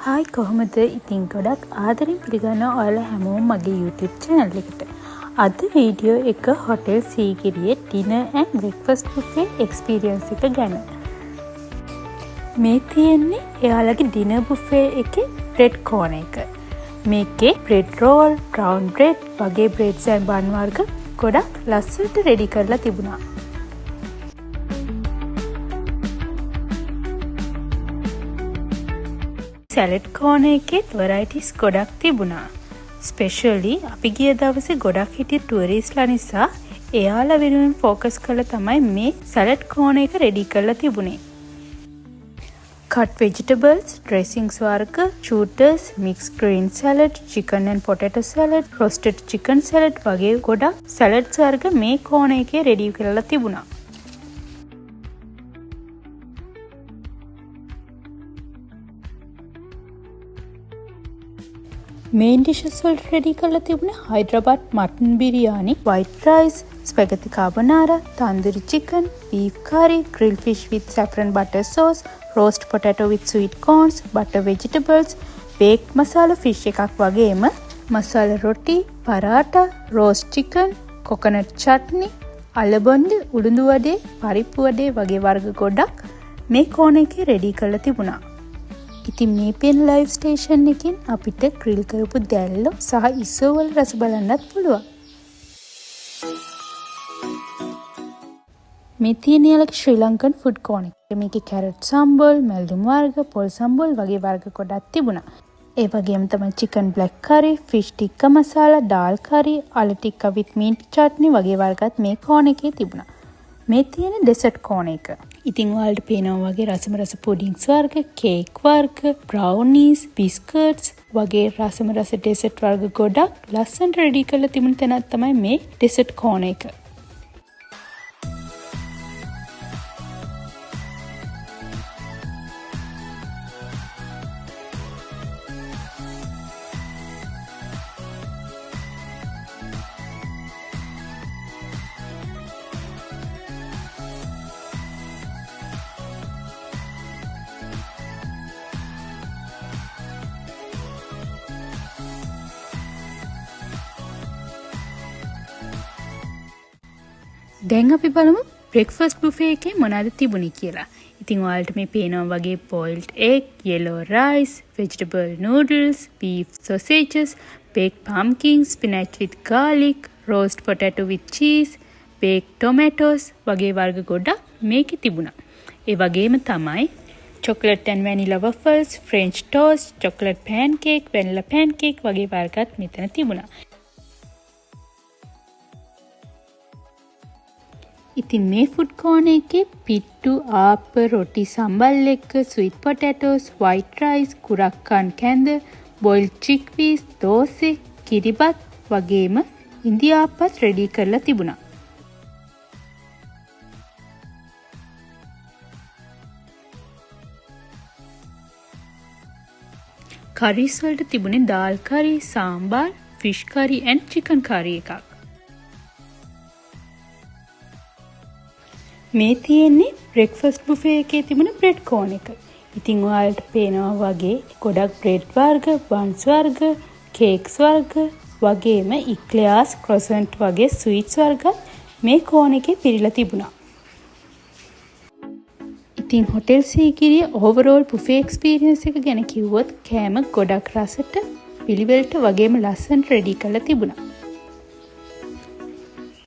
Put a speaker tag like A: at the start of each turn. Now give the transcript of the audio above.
A: Hi කොහොමද? ඉතින් ගොඩක් ආදරෙන් පිළිගන්නවා ඔයාලා හැමෝම මගේ YouTube channel එකට. අද වීඩියෝ එක hotel සීගිරියේ dinner and breakfast buffet experience එක ගැන. මේ තියෙන්නේ එයාලගේ dinner buffet එකේ bread corner එක. මේකේ bread roll, brown bread වගේ breads and bun වර්ග ගොඩක් ලස්සනට ready කරලා තිබුණා. සැලඩ් කෝනර් එකේ varieties ගොඩක් තිබුණා. ස්පෙෂලි අපි ගිය දවසේ ගොඩක් හිටිය ටුවරිස්ට්ලා නිසා එයාලා වෙනුවෙන් ફોකස් කරලා තමයි මේ සැලඩ් කෝනර් එක රෙඩි කරලා තිබුණේ. cut vegetables, dressings වර්ග, shooters, mixed green salad, chicken and potato salad, roasted chicken salad වගේ ගොඩක් සැලඩ්ස් වර්ග මේ කෝනර් එකේ රෙඩි කරලා තිබුණා. Main dishes වලට ready කරලා තිබුණේ Hyderabad mutton biryani, white rice, spaghetti carbonara, tandoori chicken, beef curry, grilled fish with saffron butter sauce, roast potato with sweet corns, butter vegetables, baked masala fish එකක් වගේම masala roti, paratha, roast chicken, coconut chutney, අලබොන්ඩ, උළුඳු vadai, පරිප්පු වඩේ වගේ වර්ග ගොඩක් මේ කෝනර් එකේ ready කරලා තිබුණා. ඉතින් මේ පෙන් ලයිව් ස්ටේෂන් එකෙන් අපිට ග්‍රිල් කරපු දැල්ලෝ සහ ඉස්සෝ වල රස බලන්නත් පුළුවන්. මේ තියෙන යාලගේ ශ්‍රී ලංකන් ෆුඩ් කෝනර් එක. මේකේ කැරට් සම්බොල්, මැල්ඩුම් වර්ග, පොල් සම්බොල් වගේ වර්ග ගොඩක් තිබුණා. ඒ වගේම තමයි chicken black curry, fish tikka masala, dal curry, ala tikka with meat chutney වගේ වර්ගත් මේ කෝනර් එකේ තිබුණා. මේ තියෙන ඩෙසර්ට් කෝනර් එක. ඉතින් ඔයාලට පේනවා වගේ රසම රස පුඩින්ග්ස් වර්ග, කේක් වර්ග, බ්‍රවුනීස්, බිස්කට්ස් වගේ රසම රස ඩෙසර්ට් වර්ග ගොඩක් ලස්සනට රෙඩි කරලා තිබුණ තැනක් තමයි මේ ඩෙසර්ට් කෝනර් එක. දැන් අපි බලමු breakfast buffet එකේ මොනවද තිබුණේ කියලා. ඉතින් ඔයාලට මේ පේනවා වගේ boiled egg, yellow rice, vegetable noodles, beef sausages, baked pumpkin, spinach with garlic, roast potato with cheese, baked tomatoes වගේ වර්ග ගොඩක් මේකේ තිබුණා. ඒ වගේම තමයි chocolate and vanilla waffles, french toast, chocolate pancake, vanilla pancake වගේ වර්ගත් මෙතන තිබුණා. ඉතින් මේ ෆුඩ් කෝනර් එකේ පිට්ටු, ආප්ප, රොටි සම්බල් එක්ක, sweet potatoes, white rice, කුරක්කන් කැඳ, boiled chickpeas, දෝසෙ, කිරිබත් වගේම ඉන්දියාප්පත් රෙඩි කරලා තිබුණා. කරීස් වලට තිබුණේ දාල් curry, සාම්බාර්, fish curry and chicken curry එකක්. මේ තියෙන්නේ breakfast buffet එකේ තිබුණ bread corner එක. ඉතින් ඔයාලට පේනවා වගේ ගොඩක් bread වර්ග, buns වර්ග, cakes වර්ග වගේම eclairs, croissant වගේ sweets වර්ග මේ corner එකේ පිරීලා තිබුණා. ඉතින් හොටෙල් සීගිරියේ overall buffet experience එක ගැන කිව්වොත් කෑම ගොඩක් රසට, පිළිවෙලට වගේම ලස්සනට ready කරලා තිබුණා.